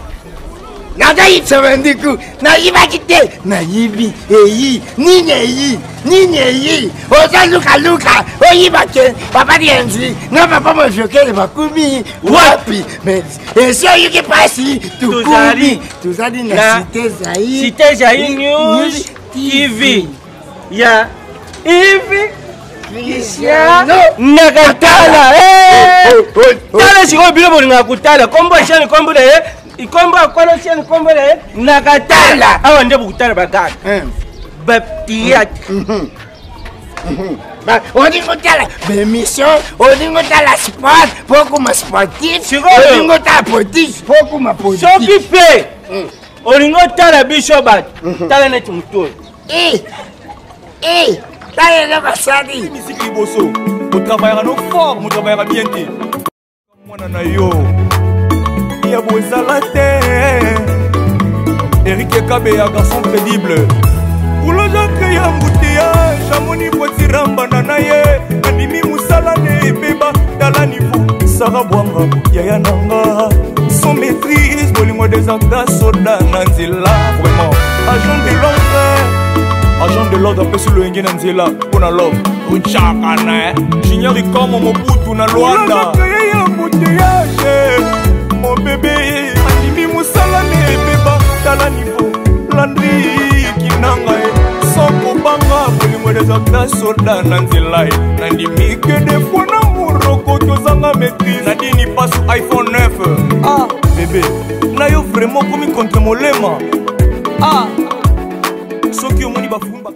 Nagayi tsabandiku na yibakite na yibi eyi nini ozaluka oyibake papa dienzi no papa mofokele bakumi wapi mais eso yuki pasi tukumi tuzali na Cité Jaïr News TV ya Yves Cristiano Nakatala. Tala siko bilo bolinga kutala kombo shani kombo le ikombo akwalo shani kombo le Nakatala awa nde bukutala bagaka baptiat odingo tala émission odingo tala sport beaucoup ma sportif odingo tala politique beaucoup ma politique soki pe odingo tala biso bat tala net muto Musique Liboso, on travaillera nos forts, on travaillera bien. Moi, yo, il y a beau salaté. Eric Ekabe, un garçon crédible. Pour le gens qui ont embouteillage, Chamoni Potiramba Nanaye, Animi Moussalane, Beba, dans la niveau, Sarah Bouanga, Yaya Nanga, son maîtrise, Bolimo des Agda, Soda, Nanzila, vraiment, agent de l'enfer. Agent de l'ordre après sur le Nguyen Nzela pour la love. Uchakana, j'ignore comment mon bout na Luanda. Mon bébé, animi Moussalane, beba, dans niveau. Landry, Kinanga, sans Kobanga, pour les acteurs soldats, Nanzela. Nandimi que des fois n'amour, Rokoto Zanga maîtrise. Nadini passe iPhone 9. Ah, bébé, nayo vraiment comme contre mon lema. Ah. Soki omoni bafumba